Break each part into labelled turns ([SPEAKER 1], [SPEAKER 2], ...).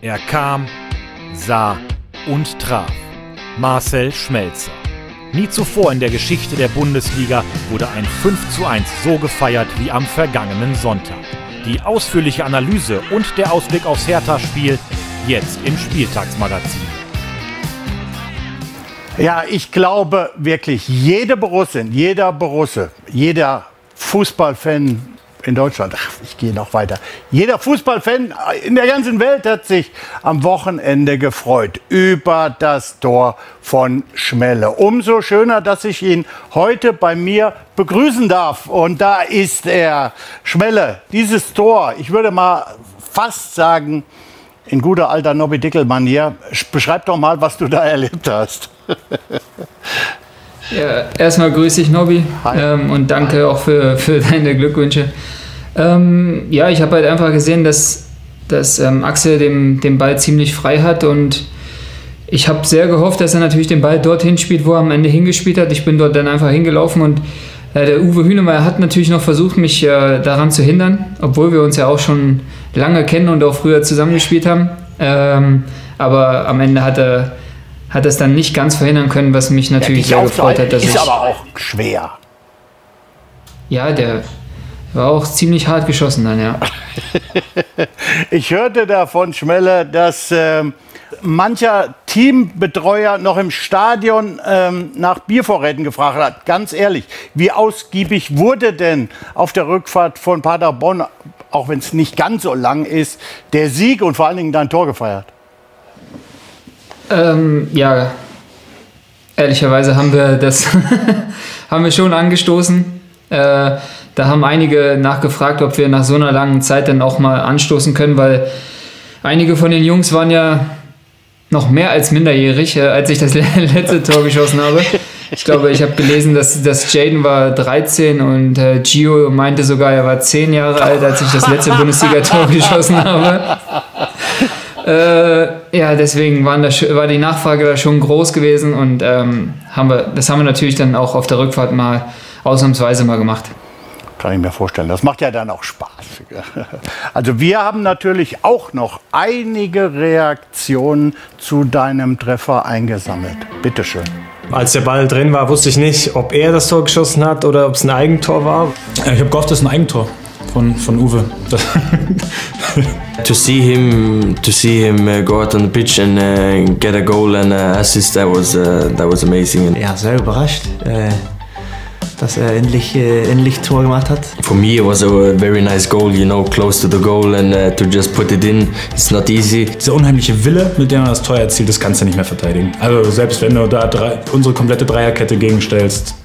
[SPEAKER 1] Er kam, sah und traf. Marcel Schmelzer. Nie zuvor in der Geschichte der Bundesliga wurde ein 5:1 so gefeiert wie am vergangenen Sonntag. Die ausführliche Analyse und der Ausblick aufs Hertha-Spiel jetzt im Spieltagsmagazin.
[SPEAKER 2] Ja, ich glaube wirklich, jede Borussin, jeder Borusse, jeder Fußballfan in Deutschland, ich gehe noch weiter, jeder Fußballfan in der ganzen Welt hat sich am Wochenende gefreut über das Tor von Schmelle. Umso schöner, dass ich ihn heute bei mir begrüßen darf. Und da ist er, Schmelle, dieses Tor, ich würde mal fast sagen, in guter alter Nobby-Dickel-Manier, beschreib doch mal, was du da erlebt hast.
[SPEAKER 3] Ja, erstmal grüße ich Nobby und danke auch für deine Glückwünsche. Ja, ich habe halt einfach gesehen, dass Axel den Ball ziemlich frei hat und ich habe sehr gehofft, dass er natürlich den Ball dorthin spielt, wo er am Ende hingespielt hat. Ich bin dort dann einfach hingelaufen und der Uwe Hünemeyer hat natürlich noch versucht, mich daran zu hindern, obwohl wir uns ja auch schon lange kennen und auch früher zusammengespielt haben. Aber am Ende hat er es dann nicht ganz verhindern können, was mich natürlich sehr gefreut hat.
[SPEAKER 2] Ist aber auch schwer.
[SPEAKER 3] Ja, der war auch ziemlich hart geschossen dann, ja.
[SPEAKER 2] Ich hörte da von Schmelle, dass mancher Teambetreuer noch im Stadion nach Biervorräten gefragt hat. Ganz ehrlich, wie ausgiebig wurde denn auf der Rückfahrt von Paderborn, auch wenn es nicht ganz so lang ist, der Sieg und vor allen Dingen dein Tor gefeiert?
[SPEAKER 3] Ja, ehrlicherweise haben wir das haben wir schon angestoßen. Da haben einige nachgefragt, ob wir nach so einer langen Zeit dann auch mal anstoßen können, weil einige von den Jungs waren ja noch mehr als minderjährig, als ich das letzte Tor geschossen habe. Ich glaube, ich habe gelesen, dass Jaden war 13 und Gio meinte sogar, er war 10 Jahre alt, als ich das letzte Bundesliga-Tor geschossen habe. Ja, deswegen war die Nachfrage da schon groß gewesen und das haben wir natürlich dann auch auf der Rückfahrt mal ausnahmsweise mal gemacht.
[SPEAKER 2] Kann ich mir vorstellen. Das macht ja dann auch Spaß. Also wir haben natürlich auch noch einige Reaktionen zu deinem Treffer eingesammelt. Bitte schön.
[SPEAKER 4] Als der Ball drin war, wusste ich nicht, ob er das Tor geschossen hat oder ob es ein Eigentor war.
[SPEAKER 5] Ich habe gehofft, das ist ein Eigentor von Uwe.
[SPEAKER 6] To see him go out on the pitch and get a goal and assist, that was amazing.
[SPEAKER 7] Ja, sehr überrascht, dass er endlich Tor gemacht hat.
[SPEAKER 6] For me, it was a very nice goal, you know, close to the goal and to just put it in, it's not easy.
[SPEAKER 5] Dieser unheimliche Wille, mit dem er das Tor erzielt, das kannst du nicht mehr verteidigen. Also selbst wenn du da unsere komplette Dreierkette gegenstellst,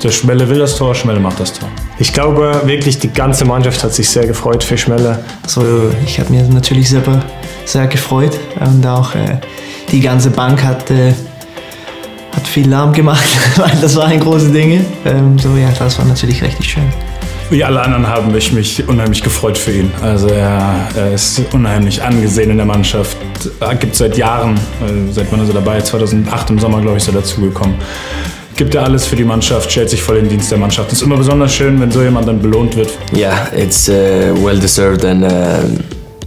[SPEAKER 5] der Schmelle will das Tor, Schmelle macht das Tor.
[SPEAKER 4] Ich glaube wirklich, die ganze Mannschaft hat sich sehr gefreut für Schmelle.
[SPEAKER 7] Also ich habe mir natürlich selber sehr gefreut und auch die ganze Bank hat viel Lärm gemacht, weil das waren große Dinge. Ja, das war natürlich richtig schön.
[SPEAKER 5] Wie alle anderen habe ich mich unheimlich gefreut für ihn. Also er ist unheimlich angesehen in der Mannschaft. Gibt seit Jahren, seit wann ist er dabei? 2008 im Sommer, glaube ich, ist er dazugekommen. Gibt er alles für die Mannschaft, stellt sich voll in den Dienst der Mannschaft. Es ist immer besonders schön, wenn so jemand dann belohnt wird.
[SPEAKER 6] Yeah, it's well deserved and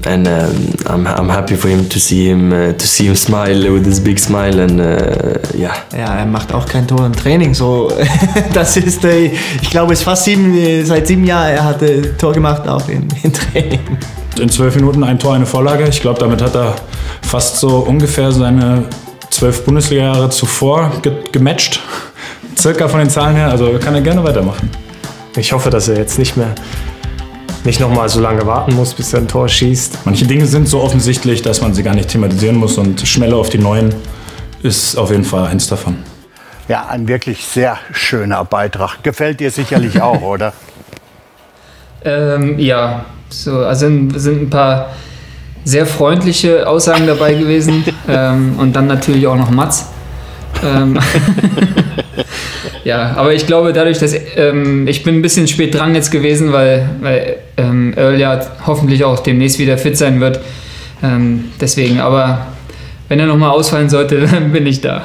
[SPEAKER 6] I'm happy for him to see him smile with this big smile and yeah.
[SPEAKER 7] Ja, er macht auch kein Tor im Training, so das ist ich glaube, es ist fast seit 7 Jahren er hat Tor gemacht auch im Training.
[SPEAKER 5] In 12 Minuten ein Tor, eine Vorlage. Ich glaube, damit hat er fast so ungefähr seine 12 Bundesliga-Jahre zuvor gematcht. Circa von den Zahlen her, also kann er gerne weitermachen.
[SPEAKER 4] Ich hoffe, dass er jetzt nicht noch mal so lange warten muss, bis er ein Tor schießt.
[SPEAKER 5] Manche Dinge sind so offensichtlich, dass man sie gar nicht thematisieren muss und Schmelle auf die Neuen ist auf jeden Fall eins davon.
[SPEAKER 2] Ja, ein wirklich sehr schöner Beitrag. Gefällt dir sicherlich auch, oder?
[SPEAKER 3] Ja, so, also sind ein paar sehr freundliche Aussagen dabei gewesen und dann natürlich auch noch Mats. Ja, aber ich glaube dadurch, dass ich bin ein bisschen spät dran jetzt gewesen, weil Earl ja hoffentlich auch demnächst wieder fit sein wird. Deswegen, aber wenn er nochmal ausfallen sollte, dann bin ich da.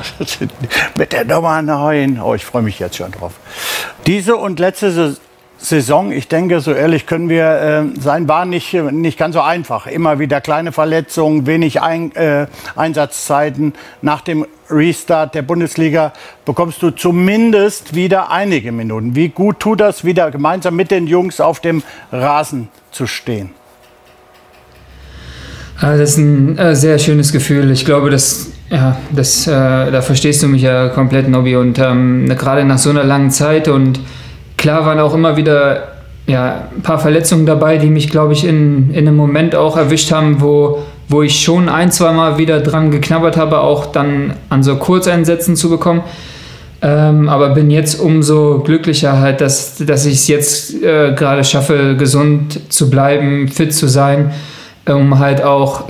[SPEAKER 2] Mit der Nummer 9. Oh, ich freue mich jetzt schon drauf. Diese und letzte Saison, ich denke, so ehrlich können wir sein, war nicht ganz so einfach. Immer wieder kleine Verletzungen, wenig Einsatzzeiten. Nach dem Restart der Bundesliga bekommst du zumindest wieder einige Minuten. Wie gut tut das, wieder gemeinsam mit den Jungs auf dem Rasen zu stehen?
[SPEAKER 3] Das ist ein sehr schönes Gefühl. Ich glaube, da verstehst du mich ja komplett, Nobby. Und gerade nach so einer langen Zeit, und klar waren auch immer wieder ein paar Verletzungen dabei, die mich, glaube ich, in einem Moment auch erwischt haben, wo ich schon ein-, zweimal wieder dran geknabbert habe, auch dann an so Kurzeinsätzen zu bekommen. Aber bin jetzt umso glücklicher halt, dass ich es jetzt gerade schaffe, gesund zu bleiben, fit zu sein, um halt auch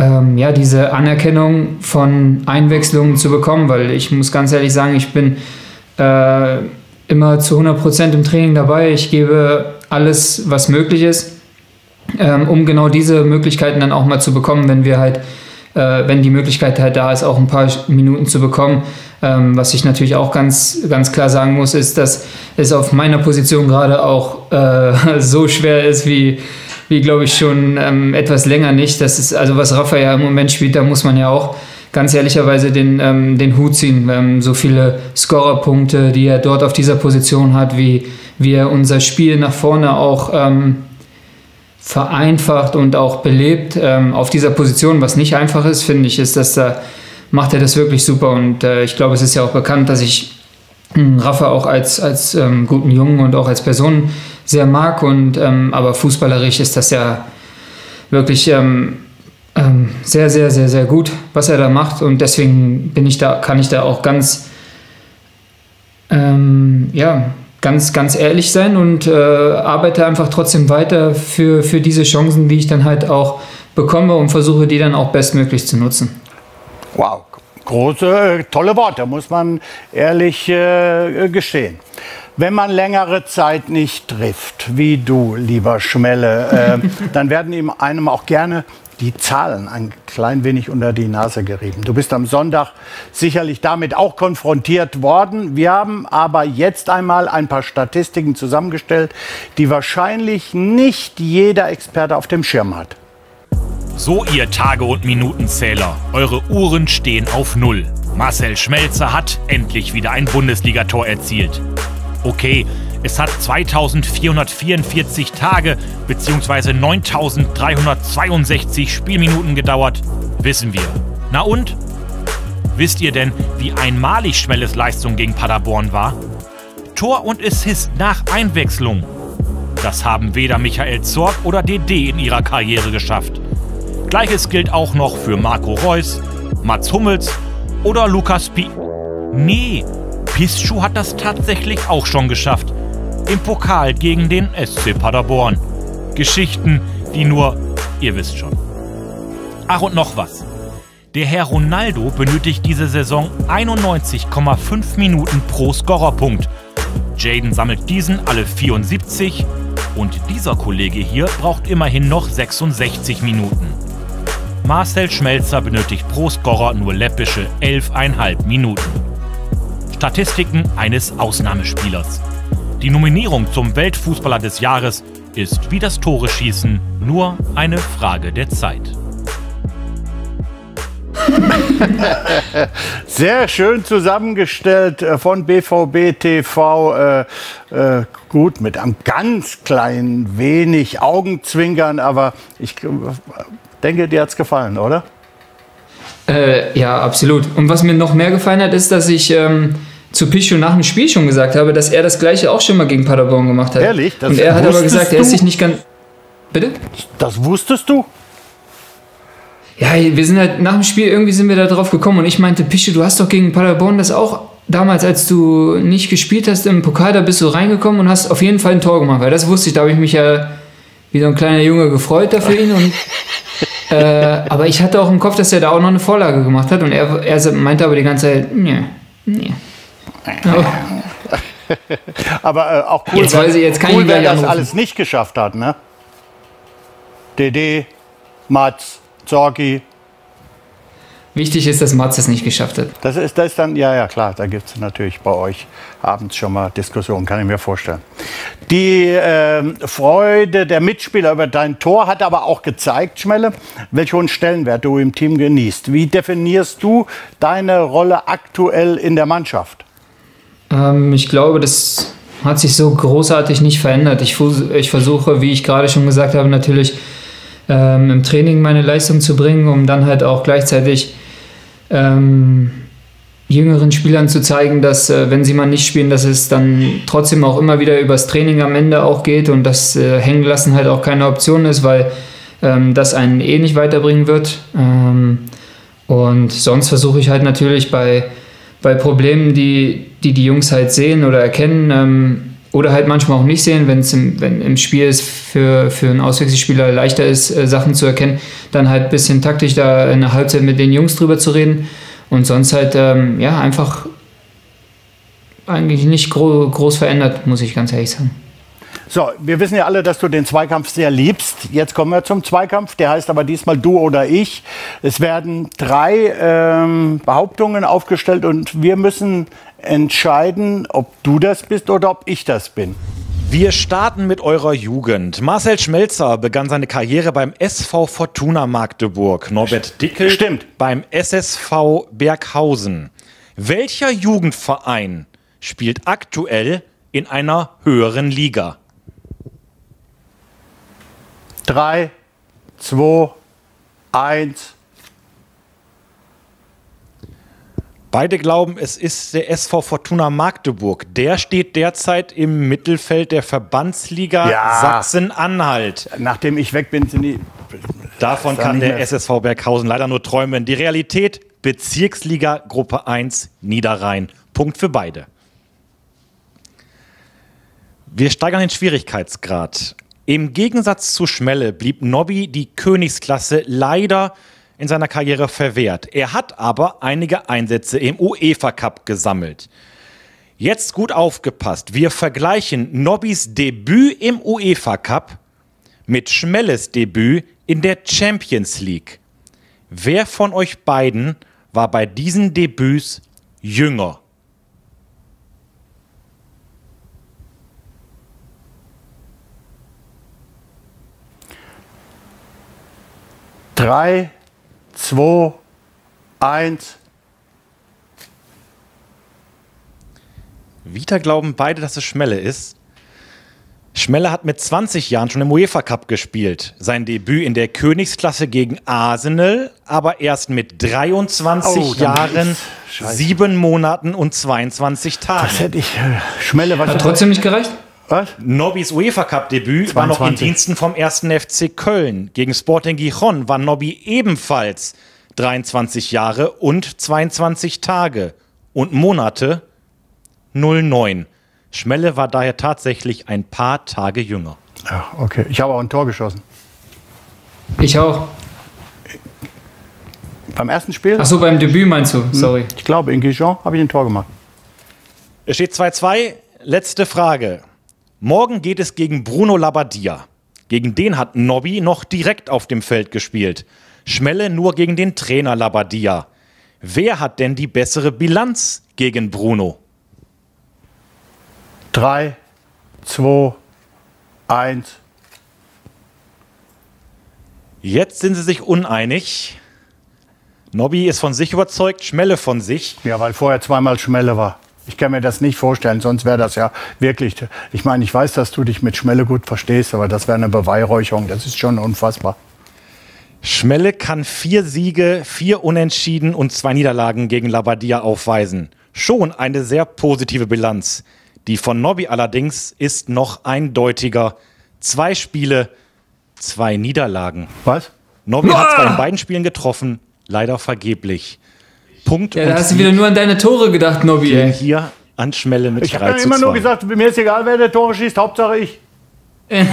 [SPEAKER 3] diese Anerkennung von Einwechslungen zu bekommen, weil ich muss ganz ehrlich sagen, ich bin immer zu 100% im Training dabei. Ich gebe alles, was möglich ist, um genau diese Möglichkeiten dann auch mal zu bekommen, wenn die Möglichkeit halt da ist, auch ein paar Minuten zu bekommen. Was ich natürlich auch ganz, ganz klar sagen muss, ist, dass es auf meiner Position gerade auch so schwer ist, wie glaube ich schon etwas länger nicht. Das ist, also was Rafa ja im Moment spielt, da muss man ja auch ganz ehrlicherweise den Hut ziehen. So viele Scorerpunkte, die er dort auf dieser Position hat, wie er unser Spiel nach vorne auch vereinfacht und auch belebt auf dieser Position, was nicht einfach ist, finde ich, ist, dass da macht er das wirklich super. Und ich glaube, es ist ja auch bekannt, dass ich Rafa auch als guten Jungen und auch als Person sehr mag. Und aber fußballerisch ist das ja wirklich sehr, sehr, sehr, sehr gut, was er da macht. Und deswegen kann ich da auch ganz ganz ehrlich sein und arbeite einfach trotzdem weiter für diese Chancen, die ich dann halt auch bekomme, und versuche, die dann auch bestmöglich zu nutzen.
[SPEAKER 2] Wow, große, tolle Worte, muss man ehrlich gestehen. Wenn man längere Zeit nicht trifft, wie du, lieber Schmelle, dann werden einem auch gerne die Zahlen ein klein wenig unter die Nase gerieben. Du bist am Sonntag sicherlich damit auch konfrontiert worden. Wir haben aber jetzt einmal ein paar Statistiken zusammengestellt, die wahrscheinlich nicht jeder Experte auf dem Schirm hat.
[SPEAKER 1] So, ihr Tage- und Minutenzähler. Eure Uhren stehen auf 0. Marcel Schmelzer hat endlich wieder ein Bundesligator erzielt. Okay, es hat 2444 Tage bzw. 9362 Spielminuten gedauert, wissen wir. Na und? Wisst ihr denn, wie einmalig Schmelles Leistung gegen Paderborn war? Tor und Assist nach Einwechslung. Das haben weder Michael Zorc oder DD in ihrer Karriere geschafft. Gleiches gilt auch noch für Marco Reus, Mats Hummels oder Lukas Piszczek hat das tatsächlich auch schon geschafft. Im Pokal gegen den SC Paderborn. Geschichten, die nur, ihr wisst schon. Ach, und noch was. Der Herr Ronaldo benötigt diese Saison 91,5 Minuten pro Scorerpunkt. Jadon sammelt diesen alle 74 und dieser Kollege hier braucht immerhin noch 66 Minuten. Marcel Schmelzer benötigt pro Scorer nur läppische 11,5 Minuten. Statistiken eines Ausnahmespielers. Die Nominierung zum Weltfußballer des Jahres ist wie das Tore-Schießen nur eine Frage der Zeit.
[SPEAKER 2] Sehr schön zusammengestellt von BVB TV. Gut, mit einem ganz kleinen wenig Augenzwinkern, aber ich denke, dir hat es gefallen, oder?
[SPEAKER 3] Ja, absolut. Und was mir noch mehr gefallen hat, ist, dass ich zu Piszczek nach dem Spiel schon gesagt habe, dass er das Gleiche auch schon mal gegen Paderborn gemacht hat.
[SPEAKER 2] Ehrlich?
[SPEAKER 3] Und er hat aber gesagt, er ist sich nicht ganz... Bitte?
[SPEAKER 2] Das wusstest du?
[SPEAKER 3] Ja, wir sind halt nach dem Spiel, irgendwie sind wir da drauf gekommen und ich meinte, Piszczek, du hast doch gegen Paderborn das auch damals, als du nicht gespielt hast im Pokal, da bist du reingekommen und hast auf jeden Fall ein Tor gemacht, weil das wusste ich, da habe ich mich ja wie so ein kleiner Junge gefreut da für ihn und aber ich hatte auch im Kopf, dass er da auch noch eine Vorlage gemacht hat und er meinte aber die ganze Zeit, nee.
[SPEAKER 2] Aber auch cool,
[SPEAKER 3] jetzt
[SPEAKER 2] wer das alles nicht geschafft hat, ne? DD, Mats, Zorci.
[SPEAKER 3] Wichtig ist, dass Mats es nicht geschafft hat.
[SPEAKER 2] Das ist dann, ja klar, da gibt es natürlich bei euch abends schon mal Diskussionen, kann ich mir vorstellen. Die Freude der Mitspieler über dein Tor hat aber auch gezeigt, Schmelle, welchen hohen Stellenwert du im Team genießt. Wie definierst du deine Rolle aktuell in der Mannschaft?
[SPEAKER 3] Ich glaube, das hat sich so großartig nicht verändert. Ich versuche, wie ich gerade schon gesagt habe, natürlich im Training meine Leistung zu bringen, um dann halt auch gleichzeitig jüngeren Spielern zu zeigen, dass wenn sie mal nicht spielen, dass es dann trotzdem auch immer wieder übers Training am Ende auch geht und dass hängen lassen halt auch keine Option ist, weil das einen eh nicht weiterbringen wird. Und sonst versuche ich halt natürlich bei Problemen, die Jungs halt sehen oder erkennen oder halt manchmal auch nicht sehen, wenn im Spiel es für einen Auswechselspieler leichter ist, Sachen zu erkennen, dann halt ein bisschen taktisch da in der Halbzeit mit den Jungs drüber zu reden und sonst halt einfach eigentlich nicht groß verändert, muss ich ganz ehrlich sagen.
[SPEAKER 2] So, wir wissen ja alle, dass du den Zweikampf sehr liebst. Jetzt kommen wir zum Zweikampf. Der heißt aber diesmal du oder ich. Es werden 3 Behauptungen aufgestellt und wir müssen entscheiden, ob du das bist oder ob ich das bin.
[SPEAKER 1] Wir starten mit eurer Jugend. Marcel Schmelzer begann seine Karriere beim SV Fortuna Magdeburg. Norbert Dickel beim SSV Berghausen. Welcher Jugendverein spielt aktuell in einer höheren Liga?
[SPEAKER 2] 3, 2, 1.
[SPEAKER 1] Beide glauben, es ist der SV Fortuna Magdeburg. Der steht derzeit im Mittelfeld der Verbandsliga Sachsen-Anhalt.
[SPEAKER 2] Nachdem ich weg bin, sind die...
[SPEAKER 1] Davon kann der SSV Berghausen leider nur träumen. Die Realität, Bezirksliga Gruppe 1 Niederrhein. Punkt für beide. Wir steigern den Schwierigkeitsgrad. Im Gegensatz zu Schmelle blieb Nobby die Königsklasse leider in seiner Karriere verwehrt. Er hat aber einige Einsätze im UEFA Cup gesammelt. Jetzt gut aufgepasst. Wir vergleichen Nobbys Debüt im UEFA Cup mit Schmelles Debüt in der Champions League. Wer von euch beiden war bei diesen Debüts jünger?
[SPEAKER 2] Drei, 2, 1.
[SPEAKER 1] Wieder glauben beide, dass es Schmelle ist. Schmelle hat mit 20 Jahren schon im UEFA Cup gespielt. Sein Debüt in der Königsklasse gegen Arsenal, aber erst mit 23 Jahren, 7 Monaten und 22 Tagen.
[SPEAKER 2] Das hätte ich... Schmelle, was
[SPEAKER 3] hat trotzdem nicht gereicht?
[SPEAKER 2] Was?
[SPEAKER 1] Nobbys UEFA Cup Debüt war noch in Diensten vom 1. FC Köln. Gegen Sporting Gijon war Nobby ebenfalls 23 Jahre und 22 Tage und Monate 09. Schmelle war daher tatsächlich ein paar Tage jünger.
[SPEAKER 2] Ja, okay. Ich habe auch ein Tor geschossen.
[SPEAKER 3] Ich auch.
[SPEAKER 2] Beim ersten Spiel?
[SPEAKER 3] Ach so, beim Debüt meinst du? Sorry.
[SPEAKER 2] Ich glaube, in Gijon habe ich ein Tor gemacht.
[SPEAKER 1] Es steht 2-2. Letzte Frage. Morgen geht es gegen Bruno Labbadia. Gegen den hat Nobby noch direkt auf dem Feld gespielt. Schmelle nur gegen den Trainer Labbadia. Wer hat denn die bessere Bilanz gegen Bruno?
[SPEAKER 2] 3, 2, 1.
[SPEAKER 1] Jetzt sind sie sich uneinig. Nobby ist von sich überzeugt, Schmelle von sich.
[SPEAKER 2] Ja, weil vorher zweimal Schmelle war. Ich kann mir das nicht vorstellen, sonst wäre das ja wirklich... Ich meine, ich weiß, dass du dich mit Schmelle gut verstehst, aber das wäre eine Beweihräucherung. Das ist schon unfassbar.
[SPEAKER 1] Schmelle kann 4 Siege, 4 Unentschieden und 2 Niederlagen gegen Labbadia aufweisen. Schon eine sehr positive Bilanz. Die von Nobby allerdings ist noch eindeutiger. 2 Spiele, 2 Niederlagen.
[SPEAKER 2] Was?
[SPEAKER 1] Nobby hat zwar in beiden Spielen getroffen, leider vergeblich. Punkt.
[SPEAKER 3] Ja, da hast du wieder nur an deine Tore gedacht, Nobby.
[SPEAKER 1] Hier an Schmelle mit 3-2.
[SPEAKER 2] Ich habe immer nur gesagt, mir ist egal, wer der Tore schießt, Hauptsache ich. Ich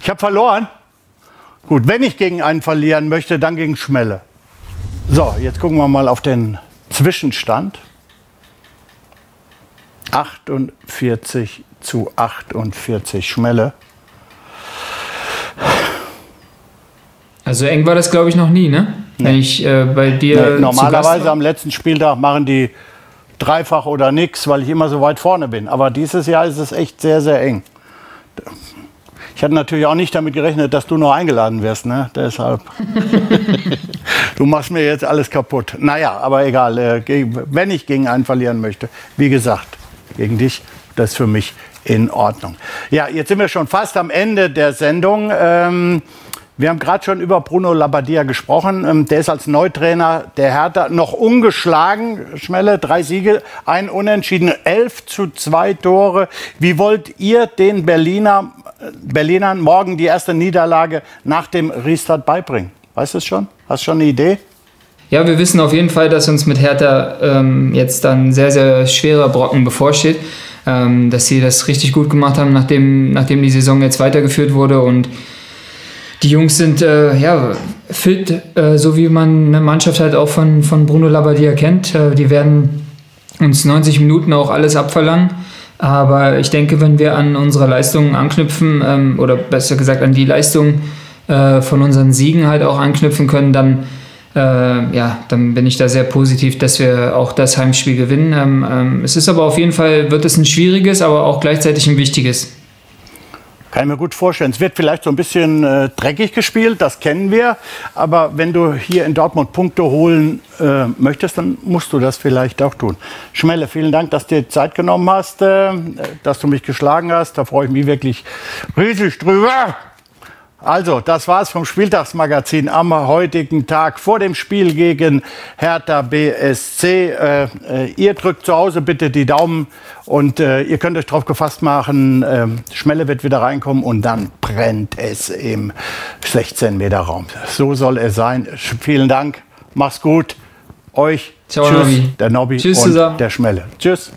[SPEAKER 2] habe verloren. Gut, wenn ich gegen einen verlieren möchte, dann gegen Schmelle. So, jetzt gucken wir mal auf den Zwischenstand. 48-48 Schmelle.
[SPEAKER 3] Also eng war das, glaube ich, noch nie, ne? wenn ich bei dir
[SPEAKER 2] normalerweise am letzten Spieltag machen die dreifach oder nix, weil ich immer so weit vorne bin. Aber dieses Jahr ist es echt sehr, sehr eng. Ich hatte natürlich auch nicht damit gerechnet, dass du noch eingeladen wirst, ne? Deshalb. Du machst mir jetzt alles kaputt. Naja, aber egal. Wenn ich gegen einen verlieren möchte, wie gesagt, gegen dich, das ist für mich in Ordnung. Ja, jetzt sind wir schon fast am Ende der Sendung. Wir haben gerade schon über Bruno Labbadia gesprochen. Der ist als Neutrainer der Hertha noch ungeschlagen. Schmelle, 3 Siege, 1 Unentschieden, 11:2 Tore. Wie wollt ihr den Berlinern morgen die erste Niederlage nach dem Restart beibringen? Weißt du es schon? Hast du schon eine Idee?
[SPEAKER 3] Ja, wir wissen auf jeden Fall, dass uns mit Hertha jetzt dann sehr, sehr schwerer Brocken bevorsteht. Dass sie das richtig gut gemacht haben, nachdem die Saison jetzt weitergeführt wurde. Und die Jungs sind fit, so wie man eine Mannschaft halt auch von Bruno Labbadia kennt. Die werden uns 90 Minuten auch alles abverlangen. Aber ich denke, wenn wir an unsere Leistungen anknüpfen, oder besser gesagt an die Leistung von unseren Siegen halt auch anknüpfen können, dann bin ich da sehr positiv, dass wir auch das Heimspiel gewinnen. Es ist aber auf jeden Fall, wird es ein schwieriges, aber auch gleichzeitig ein wichtiges.
[SPEAKER 2] Kann ich mir gut vorstellen. Es wird vielleicht so ein bisschen dreckig gespielt, das kennen wir. Aber wenn du hier in Dortmund Punkte holen möchtest, dann musst du das vielleicht auch tun. Schmelle, vielen Dank, dass du dir Zeit genommen hast, dass du mich geschlagen hast. Da freue ich mich wirklich riesig drüber. Also, das war's vom Spieltagsmagazin am heutigen Tag vor dem Spiel gegen Hertha BSC. Ihr drückt zu Hause bitte die Daumen und ihr könnt euch darauf gefasst machen, Schmelle wird wieder reinkommen und dann brennt es im 16-Meter-Raum. So soll es sein. Vielen Dank, mach's gut. Euch,
[SPEAKER 3] ciao,
[SPEAKER 2] tschüss,
[SPEAKER 3] Nobby.
[SPEAKER 2] der Nobby
[SPEAKER 3] Tschüss
[SPEAKER 2] und
[SPEAKER 3] zusammen.
[SPEAKER 2] der Schmelle. Tschüss.